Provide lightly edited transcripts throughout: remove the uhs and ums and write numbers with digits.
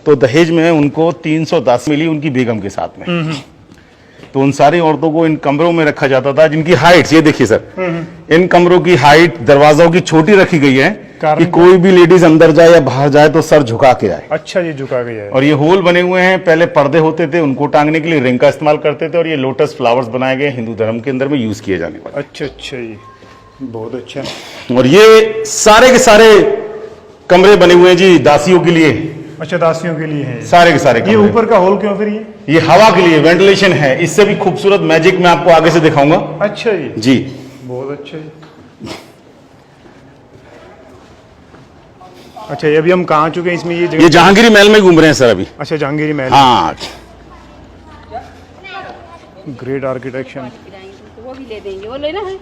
तो दहेज में उनको 310 मिली उनकी बेगम के साथ में। तो उन सारी औरतों को इन कमरों में रखा जाता था जिनकी हाइट, ये देखिए सर, इन कमरों की हाइट दरवाजों की छोटी रखी गई है कि कोई भी लेडीज अंदर जाए या बाहर जाए तो सर झुका के आए। अच्छा, ये झुका के जाए। और ये होल बने हुए हैं, पहले पर्दे होते थे उनको टांगने के लिए रिंग का इस्तेमाल करते थे, और ये लोटस फ्लावर्स बनाए गए हिंदू धर्म के अंदर में यूज किए जाने वाले। अच्छा अच्छा, ये बहुत अच्छा। और ये सारे के सारे कमरे बने हुए हैं जी दासियों के लिए। अच्छा, दासियों के लिए है सारे के सारे। ये ऊपर का होल क्यों फिर? ये हवा के लिए, वेंटिलेशन है। इससे भी खूबसूरत मैजिक मैं आपको आगे से दिखाऊंगा। अच्छा जी, बहुत अच्छा जी। अच्छा, ये अभी हम कहाँ आ चुके हैं इसमें? ये जहांगीरी महल में घूम रहे हैं सर अभी। अच्छा, जहांगीरी महल। हाँ, ग्रेट आर्किटेक्चर। वो भी ले देंगे, वो लेना है।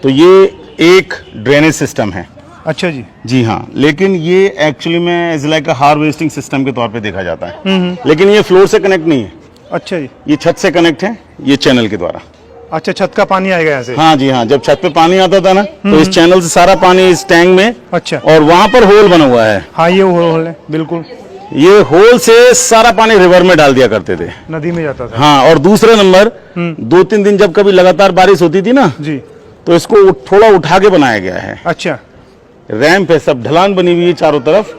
तो ये एक ड्रेनेज सिस्टम है। अच्छा जी। जी हाँ, लेकिन ये एक्चुअली में is like a harvesting system के तौर पे देखा जाता है। लेकिन ये फ्लोर से कनेक्ट नहीं है। अच्छा जी। ये छत से कनेक्ट है, ये चैनल के द्वारा। अच्छा, छत का पानी आएगा यहाँ से? हाँ जी हाँ, जब छत पे पानी आता था ना तो इस चैनल से सारा पानी इस टैंक में। अच्छा। और वहां पर होल बना हुआ है। हाँ, ये होल है बिल्कुल। ये होल से सारा पानी रिवर में डाल दिया करते थे, नदी में जाता था। हाँ। और दूसरा नंबर, 2-3 दिन जब कभी लगातार बारिश होती थी ना जी, तो इसको थोड़ा उठा के बनाया गया है। अच्छा। रैंप है, सब ढलान बनी हुई है चारों तरफ।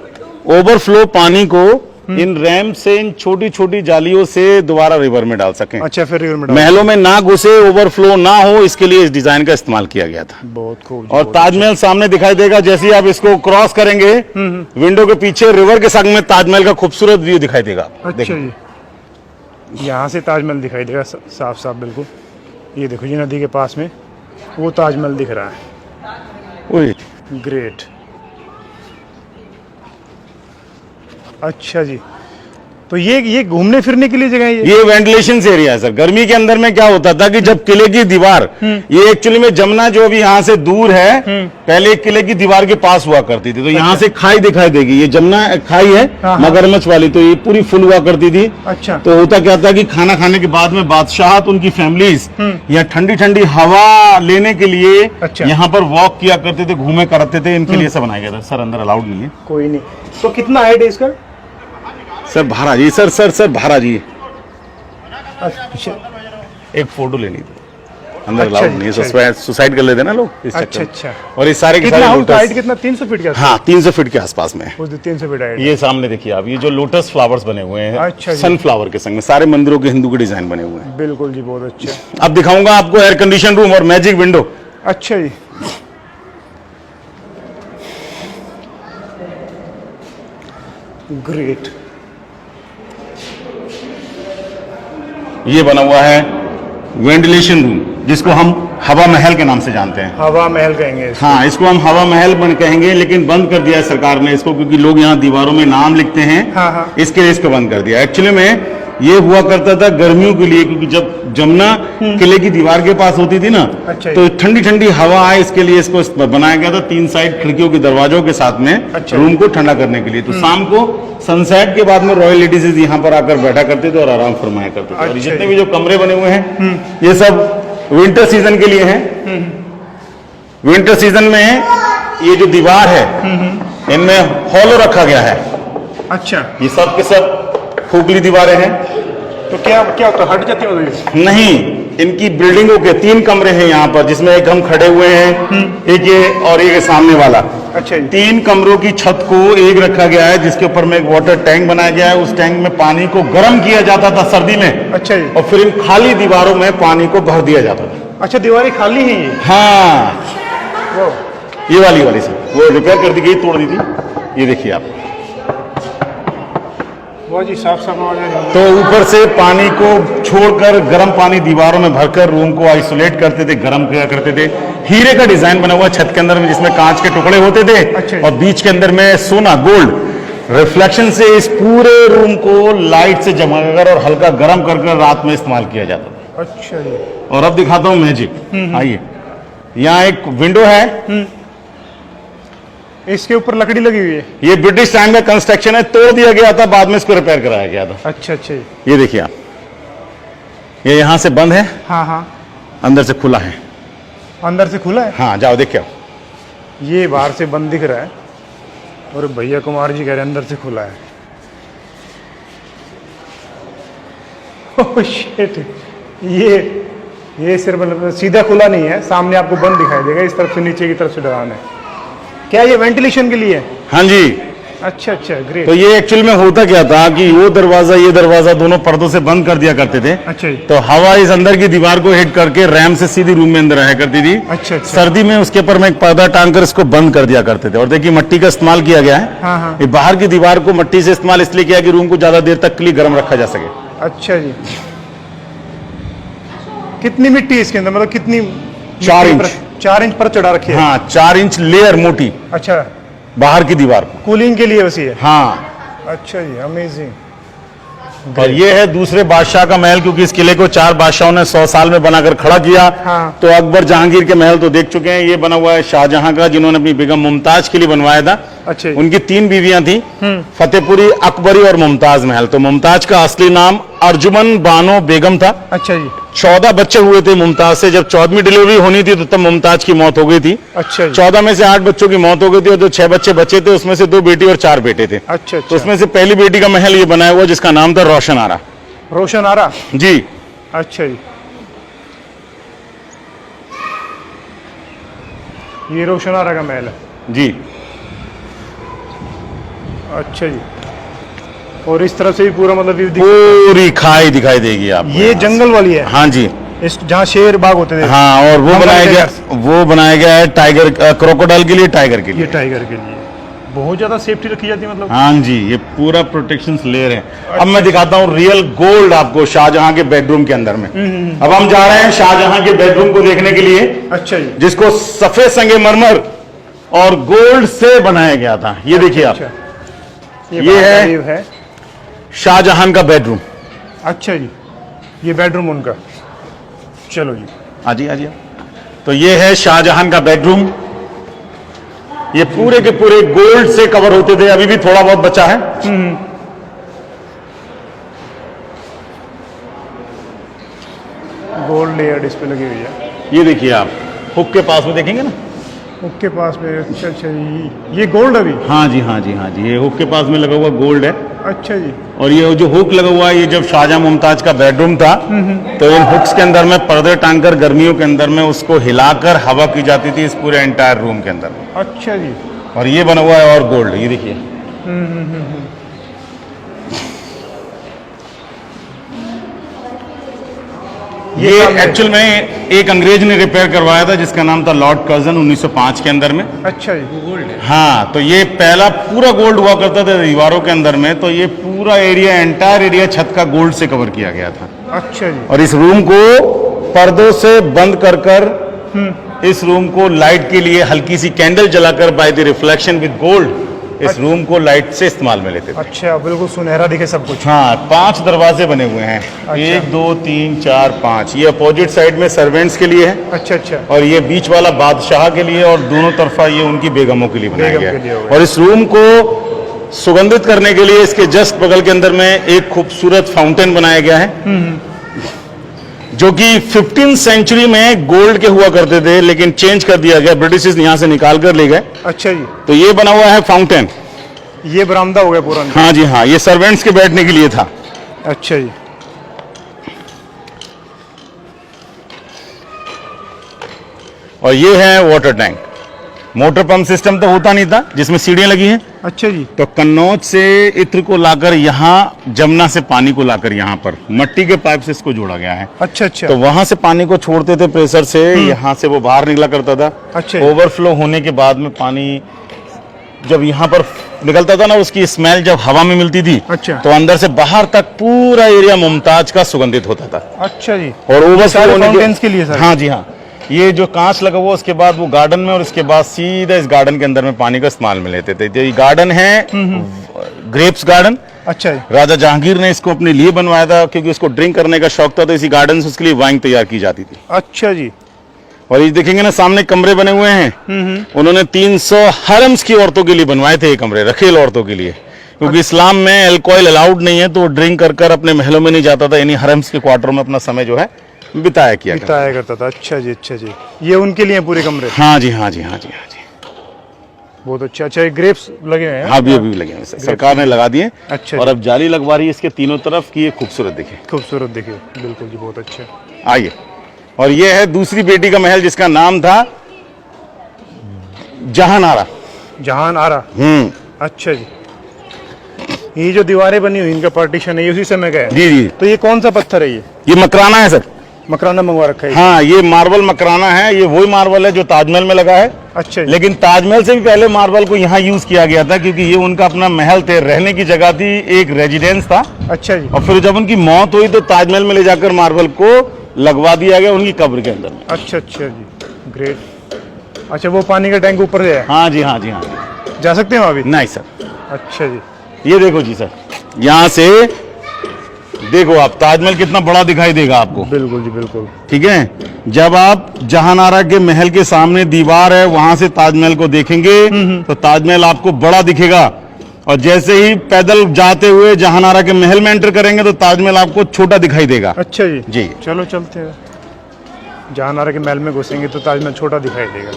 ओवरफ्लो पानी को इन रैंप से, इन छोटी छोटी जालियों से दोबारा रिवर में डाल सकें। अच्छा, फिर रिवर में महलों में ना घुसे, ओवरफ्लो ना हो, इसके लिए इस डिजाइन का इस्तेमाल किया गया था। बहुत खूब। और ताजमहल सामने दिखाई देगा जैसे ही आप इसको क्रॉस करेंगे, विंडो के पीछे रिवर के संग में ताजमहल का खूबसूरत व्यू दिखाई देगा। अच्छा जी, यहाँ से ताजमहल दिखाई देगा साफ साफ बिल्कुल। ये देखो जी, नदी के पास में वो ताजमहल दिख रहा है। ग्रेट। अच्छा जी, तो ये घूमने फिरने के लिए जगह है? ये वेंटिलेशन एरिया है सर। गर्मी के अंदर में क्या होता था कि जब किले की दीवार, ये एक्चुअली में जमुना जो अभी यहाँ से दूर है, पहले किले की दीवार के पास हुआ करती थी। तो यहाँ से खाई दिखाई देगी, ये जमुना खाई है मगरमच्छ वाली, तो ये पूरी फुल हुआ करती थी। अच्छा। तो होता क्या था कि खाना खाने के बाद में बादशाह उनकी फैमिलीज यहाँ ठंडी ठंडी हवा लेने के लिए यहाँ पर वॉक किया करते थे, घूमे करते थे। इनके लिए सब बनाया गया था सर, अंदर अलाउड नहीं है। कोई नहीं। तो कितना हाइट है इसका सर? भारा जी, सर भारा जी। अच्छा, एक फोटो लेनी थी, अंदर अलाउड नहीं है, सुसाइड कर लेते ना लोग इस अच्छा चक्कर। अच्छा। और ये सारे के कितना सारे हाइट कितना? 300 फीट का? हाँ, 300 फीट के आसपास में। 300 फीट हाइट। ये सामने देखिए आप, ये जो लोटस फ्लावर्स बने हुए हैं, अच्छा जी। सनफ्लावर के संग में सारे मंदिरों के हिंदू के डिजाइन बने हुए हैं। बिल्कुल जी, बहुत अच्छा। अब दिखाऊंगा आपको एयर कंडीशन रूम और मैजिक विंडो। अच्छा जी। ग्रेट। ये बना हुआ है वेंटिलेशन रूम, जिसको हम हवा महल के नाम से जानते हैं। हवा महल कहेंगे इसको। हाँ, इसको हम हवा महल कहेंगे, लेकिन बंद कर दिया है सरकार ने इसको, क्योंकि लोग यहाँ दीवारों में नाम लिखते हैं। हाँ। इसके लिए इसको बंद कर दिया। एक्चुअली में ये हुआ करता था गर्मियों के लिए, क्योंकि जब जमुना किले की दीवार के पास होती थी ना, अच्छा। तो ठंडी ठंडी हवा आए, इसके लिए इसको बनाया गया था 3 साइड खिड़कियों के दरवाजों के साथ में। अच्छा। रूम को ठंडा करने के लिए। तो शाम को सनसेट के बाद में रॉयल लेडीज यहाँ पर आकर बैठा करते थे और आराम फरमाया करते थे। और जितने भी जो कमरे बने हुए हैं, ये सब विंटर सीजन के लिए हैं। विंटर सीजन में ये जो दीवार है, इनमें हॉलो रखा गया है। अच्छा। ये सब के सब खोखली दीवारें हैं। तो क्या होता है, हट जाती है? नहीं, इनकी बिल्डिंगों के 3 कमरे हैं यहाँ पर, जिसमें एक हम खड़े हुए हैं, एक ये और एक सामने वाला। अच्छा। 3 कमरों की छत को एक रखा गया है, जिसके ऊपर में एक वाटर टैंक बनाया गया है। उस टैंक में पानी को गर्म किया जाता था सर्दी में। अच्छा जी। और फिर इन खाली दीवारों में पानी को भर दिया जाता था। अच्छा, दीवारें खाली हैं ये? हाँ, वो ये वाली सर, वो रिपेयर कर दी गई, तोड़ दी थी। ये देखिए आप, जी साफ साफ आवाज आ रही है। तो ऊपर से पानी को छोड़कर गर्म पानी दीवारों में भरकर रूम को आइसोलेट करते थे, गर्म किया करते थे। हीरे का डिजाइन बना हुआ छत के अंदर में, जिसमें कांच के टुकड़े होते थे। अच्छा। और बीच के अंदर में सोना, गोल्ड रिफ्लेक्शन से इस पूरे रूम को लाइट से जमाकर और हल्का गर्म कर रात में इस्तेमाल किया जाता था। अच्छा जी। और अब दिखाता हूँ मैजिक। आइए, यहाँ एक विंडो है, इसके ऊपर लकड़ी लगी हुई है। ये ब्रिटिश टाइम का कंस्ट्रक्शन है, तोड़ दिया गया था, बाद में इसको रिपेयर कराया गया था। अच्छा अच्छा। ये देखिए आप, ये यहाँ से बंद है। हाँ। अंदर से खुला है। अंदर से खुला है? हाँ, जाओ देख के आओ। ये बाहर से बंद दिख रहा है, और भैया कुमार जी कह रहे हैं अंदर से खुला है। ओह शिट, ये सिर्फ मतलब सीधा खुला नहीं है, सामने आपको बंद दिखाई देगा, इस तरफ से नीचे की तरफ से ढलान है। क्या ये वेंटिलेशन के लिए है? हाँ जी। अच्छा अच्छा, ग्रेट। तो ये एक्चुअल में होता क्या था कि वो दरवाजा ये दरवाजा दोनों पर्दों से बंद कर दिया करते थे। अच्छा जी। तो हवा इस अंदर की दीवार को हिट करके रैम से सीधी रूम में अंदर आया करती थी। अच्छा अच्छा। सर्दी में उसके ऊपर में एक पर्दा टांग कर इसको बंद कर दिया करते थे। और देखिए मट्टी का इस्तेमाल किया गया है। हाँ हाँ। ये बाहर की दीवार को मट्टी से इस्तेमाल इसलिए किया कि रूम को ज्यादा देर तक के लिए गर्म रखा जा सके। अच्छा जी। कितनी मिट्टी है इसके अंदर, मतलब कितनी? 4 इंच। 4 इंच पर चढ़ा रखी है? हाँ, 4 इंच लेयर मोटी अच्छा, बाहर की दीवार को। कूलिंग के लिए वैसी है? हाँ। अच्छा जी, अमेजिंग। और ये है दूसरे बादशाह का महल, क्योंकि इस किले को 4 बादशाहों ने 100 साल में बनाकर खड़ा किया। हाँ। तो अकबर जहांगीर के महल तो देख चुके हैं, ये बना हुआ है शाहजहां का, जिन्होंने अपनी बेगम मुमताज के लिए बनवाया था। अच्छा जी। उनकी 3 बीवियां थी, फतेहपुरी, अकबरी और मुमताज महल। तो मुमताज का असली नाम अर्जुमन बानो बेगम था। अच्छा जी। 14 बच्चे हुए थे मुमताज से। जब 14वीं डिलीवरी होनी थी तो तब मुमताज की मौत हो गई थी। अच्छा जी। 14 में से 8 बच्चों की मौत हो गई थी और जो 6 बच्चे बचे थे उसमें से 2 बेटी और 4 बेटे थे। अच्छा तो अच्छा। उसमें से पहली बेटी का महल ये बनाया हुआ जिसका नाम था रोशन आरा। रोशन आरा? जी। अच्छा जी। ये रोशन आरा का महल है जी। अच्छा जी। और इस तरफ से भी पूरा मतलब व्यू पूरी खाई दिखाई देगी आपको। ये जंगल वाली है? हाँ जी। इस जहाँ शेर बाग होते थे? हाँ, और वो बनाया गया है टाइगर, क्रोकोडाइल के लिए, टाइगर के ये लिए। टाइगर के लिए बहुत ज्यादा सेफ्टी रखी जाती है मतलब? हाँ जी, ये पूरा प्रोटेक्शन लेयर है। अब मैं दिखाता हूँ रियल गोल्ड आपको शाहजहां के बेडरूम के अंदर में। अब हम जा रहे हैं शाहजहां के बेडरूम को देखने के लिए। अच्छा जी। जिसको सफेद संगमरमर और गोल्ड से बनाया गया था। ये देखिए आप, ये है शाहजहां का बेडरूम। अच्छा जी, ये बेडरूम उनका। चलो जी, आजी आजी। तो ये है शाहजहां का बेडरूम। ये पूरे के पूरे गोल्ड से कवर होते थे, अभी भी थोड़ा बहुत बचा है। गोल्ड लेयर इस पे लगी हुई है। ये देखिए आप हुक के पास में देखेंगे ना, हुक के पास में। अच्छा अच्छा, ये गोल्ड अभी? हाँ जी हाँ जी हाँ जी, ये हुक के पास में लगा हुआ गोल्ड है। अच्छा जी। और ये जो हुक लगा हुआ है, ये जब शाहजहां मुमताज का बेडरूम था तो इन हुक्स के अंदर में पर्दे टांगकर गर्मियों के अंदर में उसको हिलाकर हवा की जाती थी इस पूरे एंटायर रूम के अंदर में। अच्छा जी। और ये बना हुआ है और गोल्ड, ये देखिए। ये एक्चुअल में एक अंग्रेज ने रिपेयर करवाया था जिसका नाम था लॉर्ड कर्जन 1905 के अंदर में। अच्छा जी। गोल्ड है? हाँ, तो ये पहला पूरा गोल्ड हुआ करता था दीवारों के अंदर में। तो ये पूरा एरिया, एंटायर एरिया छत का गोल्ड से कवर किया गया था। अच्छा जी। और इस रूम को पर्दों से बंद कर इस रूम को लाइट के लिए हल्की सी कैंडल जलाकर by the reflection with gold इस रूम को लाइट से इस्तेमाल में लेते थे। अच्छा, बिल्कुल सुनहरा दिखे सब कुछ। हाँ, 5 दरवाजे बने हुए हैं। अच्छा। 1 2 3 4 5। ये अपोजिट साइड में सर्वेंट्स के लिए है। अच्छा अच्छा। और ये बीच वाला बादशाह के लिए, और दोनों तरफा ये उनकी बेगमों के लिए बनाया बेगम गया के लिए है। होगा। और इस रूम को सुगंधित करने के लिए इसके जस्ट बगल के अंदर में एक खूबसूरत फाउंटेन बनाया गया है, जो कि 15th सेंचुरी में गोल्ड के हुआ करते थे, लेकिन चेंज कर दिया गया, ब्रिटिश यहां से निकाल कर ले गए। अच्छा जी। तो ये बना हुआ है फाउंटेन। ये बरामदा हो गया पूरा? हाँ जी हाँ, ये सर्वेंट्स के बैठने के लिए था। अच्छा जी। और ये है water tank. Motor pump system तो होता नहीं था जिसमें सीढ़ियां लगी हैं। अच्छा जी। तो कन्नौज से इत्र को लाकर यहाँ, जमुना से पानी को लाकर यहाँ पर मट्टी के पाइप से इसको जोड़ा गया है। अच्छा अच्छा। तो वहां से पानी को छोड़ते थे प्रेशर से, यहाँ से वो बाहर निकला करता था। अच्छा। ओवरफ्लो होने के बाद में पानी जब यहाँ पर निकलता था ना, उसकी स्मेल जब हवा में मिलती थी, अच्छा। तो अंदर से बाहर तक पूरा एरिया मुमताज का सुगंधित होता था। अच्छा जी। और ओवरफ्लो होने फाउंटेन्स के लिए सर? हाँ जी हाँ। ये जो कांच लगा हुआ, उसके बाद वो गार्डन में, और इसके बाद सीधा इस गार्डन के अंदर में पानी का इस्तेमाल में लेते थे। ये गार्डन है ग्रेप्स गार्डन। अच्छा जी। राजा जहांगीर ने इसको अपने लिए बनवाया था, क्योंकि उसको ड्रिंक करने का शौक था, तो इसी गार्डन से उसके लिए वाइन तैयार की जाती थी। अच्छा जी। और ये देखेंगे ना, सामने कमरे बने हुए हैं। उन्होंने 300 हरम्स की औरतों के लिए बनवाए थे ये कमरे, रखेल औरतों के लिए, क्योंकि इस्लाम में अल्कोहल अलाउड नहीं है, तो वो ड्रिंक कर कर अपने महलों में नहीं जाता था, यानी हरम्स के क्वार्टरों में अपना समय जो है बिताया करता था। अच्छा जी। अच्छा जी, ये उनके लिए पूरे कमरे? हाँ जी हाँ जी हाँ जी हाँ जी। बहुत अच्छा। अच्छा, ये ग्रेप्स लगे हुए हैं। हाँ, अभी लगे हैं सर, सरकार ने लगा दिए। अच्छा और अब जाली लगवा रही है इसके तीनों तरफ की, ये खूबसूरत दिखे। खूबसूरत देखिए, बिल्कुल जी, बहुत अच्छा। आइए, और ये है दूसरी बेटी का महल जिसका नाम था जहानारा। जहान आरा। अच्छा जी। ये जो दीवारें बनी हुई इनका पार्टीशन है, ये उसी समय का है? जी जी, तो ये कौन सा पत्थर है? ये मकराना है सर। मकराना मंगवा रखा है? हाँ, ये मार्बल मकराना है। ये वही मार्बल है जो ताजमहल में लगा है। अच्छा जी। लेकिन ताजमहल से भी पहले मार्बल को यहाँ यूज किया गया था, क्योंकि ये उनका अपना महल थे, रहने की जगह थी, एक रेजिडेंस था। अच्छा जी। और फिर जब उनकी मौत हुई तो ताजमहल में ले जाकर मार्बल को लगवा दिया गया उनकी कब्र के अंदर में। अच्छा अच्छा जी, ग्रेट। अच्छा, वो पानी का टैंक ऊपर से है? हाँ जी, हाँ जी, हाँ जी। जा सकते हैं वहाँ भी? नहीं सर। अच्छा जी। ये देखो जी सर, यहाँ से देखो आप, ताजमहल कितना बड़ा दिखाई देगा आपको। बिल्कुल जी, बिल्कुल। ठीक है, जब आप जहानारा के महल के सामने दीवार है, वहां से ताजमहल को देखेंगे तो ताजमहल आपको बड़ा दिखेगा। और जैसे ही पैदल जाते हुए जहानारा के महल में एंटर करेंगे तो ताजमहल आपको छोटा दिखाई देगा। अच्छा जी। जी। चलो चलते हैं। जहानारा के महल में घुसेंगे तो ताजमहल छोटा दिखाई देगा।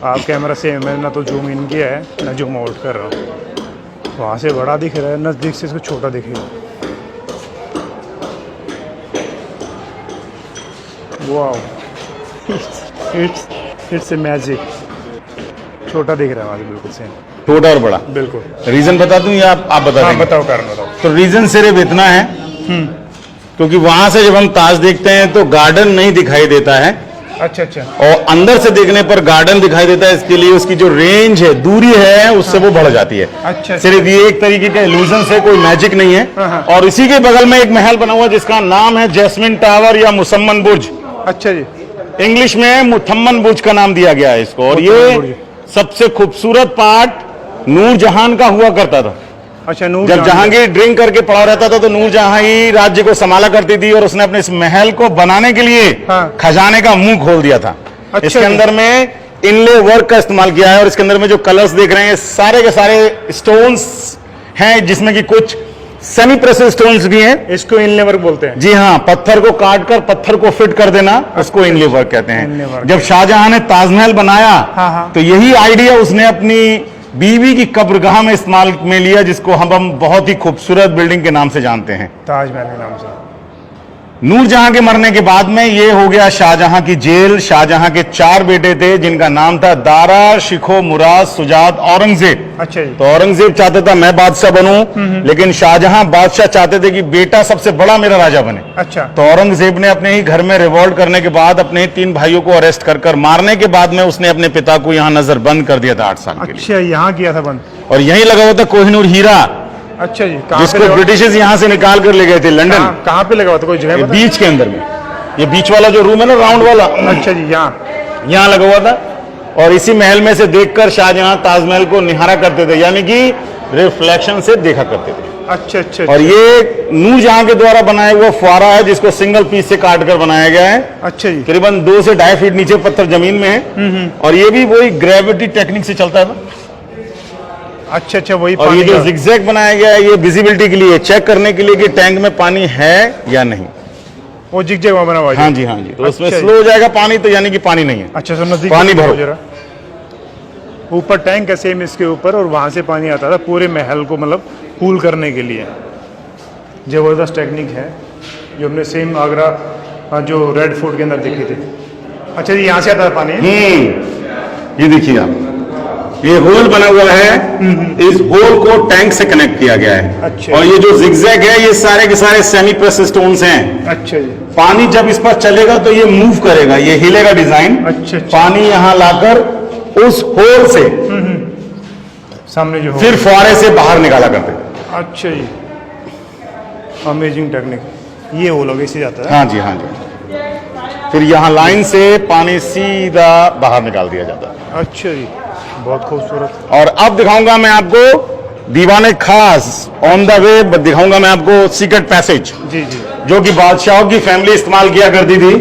आप कैमरा से मैं ना तो जूम इन किया है ना जूम आउट कर रहा हूँ। वहाँ से बड़ा दिख रहा है, नज़दीक से इसको छोटा दिखेगा। Wow, it's a magic. छोटा दिख रहा है वहाँ से, बिल्कुल सेम। छोटा और बड़ा, बिल्कुल। रीजन बता दूं या आप बता हाँ, देंगे? बताओ, कारण बताओ। तो रीजन सिर्फ इतना है क्योंकि वहां से जब हम ताज देखते हैं तो गार्डन नहीं दिखाई देता है, अच्छा अच्छा। और अंदर से देखने पर गार्डन दिखाई देता है। इसके लिए उसकी जो रेंज है, दूरी है, उससे वो बढ़ जाती है। अच्छा। सिर्फ ये एक तरीके का इल्यूजन है, कोई मैजिक नहीं है। और इसी के बगल में एक महल बना हुआ है जिसका नाम है जैस्मिन टावर या मुसम्मन बुर्ज। अच्छा जी। इंग्लिश में मुथम्मन बुर्ज का नाम दिया गया है इसको। और ये सबसे खूबसूरत पार्ट नूरजहान का हुआ करता था। अच्छा, नूर जब जहांगीर ड्रिंक करके पड़ा रहता था तो नूरजहां ही राज्य को संभाला करती थी, और उसने अपने इस महल को बनाने के लिए खजाने का मुंह खोल दिया था। अच्छा। इसके अंदर में इनले वर्क का इस्तेमाल किया है, और इसके अंदर में जो कलर्स देख रहे हैं सारे के सारे स्टोन्स हैं, जिसमें कि कुछ सेमी प्रेसियस स्टोन्स भी हैं। इसको इनले वर्क बोलते हैं? जी हाँ, पत्थर को काट कर पत्थर को फिट कर देना, उसको इनले वर्क कहते हैं। जब शाहजहां ने ताजमहल बनाया तो यही आइडिया उसने अपनी बीवी की कब्रगाह में इस्तेमाल में लिया, जिसको हम बहुत ही खूबसूरत बिल्डिंग के नाम से जानते हैं, ताजमहल के नाम से। नूरजहां के मरने के बाद में ये हो गया शाहजहां की जेल। शाहजहां के 4 बेटे थे जिनका नाम था दारा, शिखो, मुराद, सुजात, औरंगजेब। अच्छा जी। तो औरंगजेब चाहता था मैं बादशाह बनूं, लेकिन शाहजहां बादशाह चाहते थे कि बेटा सबसे बड़ा मेरा राजा बने। अच्छा। तो औरंगजेब ने अपने ही घर में रिवॉल्ट करने के बाद अपने 3 भाइयों को अरेस्ट कर मारने के बाद में उसने अपने पिता को यहाँ नजर बंद कर दिया था 8 साल के लिए। अच्छा, यहाँ किया था बंद? और यहीं लगा हुआ था कोहिनूर हीरा, अच्छा जी। जिसको ब्रिटिशर्स यहाँ से निकाल कर ले गए थे लंदन। कहाँ पे लगा हुआ था, कोई जगह पता? बीच के अंदर में, ये बीच वाला जो रूम है ना, राउंड वाला। अच्छा जी, यहाँ लगा हुआ था। और इसी महल में से देखकर शाहजहां ताजमहल को निहारा करते थे, यानी कि रिफ्लेक्शन से देखा करते थे। अच्छा अच्छा। और ये नूरजहां के द्वारा बनाया हुआ फुआरा है, जिसको सिंगल पीस से काट कर बनाया गया है। अच्छा जी। करीबन 2 से 2.5 फीट नीचे पत्थर जमीन में है, और ये भी वही ग्रेविटी टेक्निक से चलता है। अच्छा अच्छा, वही। और ये जो जिगजैग बनाया गया है, ये विजिबिलिटी के लिए, चेक करने के लिए कि टैंक में पानी है या नहीं। वो जिगजैग बना हुआ है? हाँ जी, हाँ जी। तो उसमें अच्छा स्लो हो जाएगा पानी, तो यानी कि पानी नहीं है। अच्छा, नजदीक पानी भरो जरा। ऊपर टैंक है सेम इसके ऊपर, और वहां से पानी आता था पूरे महल को, मतलब कूल करने के लिए। जबरदस्त टेक्निक है जो हमने सेम आगरा जो रेड फोर्ट के अंदर देखी थी। अच्छा जी, यहाँ से आता है पानी? ये देखिए आप, ये होल बना हुआ है, इस होल को टैंक से कनेक्ट किया गया है। अच्छा। और ये जो जिगजैग है, ये सारे के सारे सेमी प्रेस स्टोन्स हैं। अच्छा जी। पानी जब इस पर चलेगा तो ये मूव करेगा, ये हिलेगा डिजाइन। अच्छा। पानी यहाँ लाकर उस होल से सामने जो फिर फुआरे से बाहर निकाला करते। अच्छा जी, अमेजिंग टेक्निक। ये होल होगा, इसे जाता है? हाँ जी, हाँ जी। फिर यहाँ लाइन से पानी सीधा बाहर निकाल दिया जाता है। अच्छा जी, बहुत खूबसूरत। और अब दिखाऊंगा मैं आपको दीवाने खास, ऑन द वे दिखाऊंगा मैं आपको सीक्रेट पैसेज, जी जी, जो कि बादशाहों की फैमिली इस्तेमाल किया करती थी।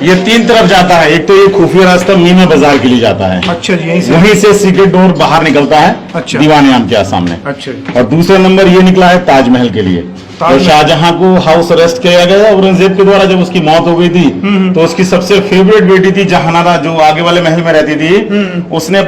ये 3 तरफ जाता है। एक तो ये खुफिया रास्ता मीना बाजार के लिए जाता है, अच्छा जी, यहीं से। वहीं से सीक्रेट डोर बाहर निकलता है, अच्छा। दीवान आम के सामने। अच्छा जी। और दूसरा नंबर ये निकला है ताजमहल के लिए। तो ताजमहल। शाहजहां को हाउस अरेस्ट किया गया औरंगजेब के द्वारा, जब उसकी मौत हो गई थी तो उसकी सबसे फेवरेट बेटी थी जहानारा, जो आगे वाले महल में रहती थी, उसने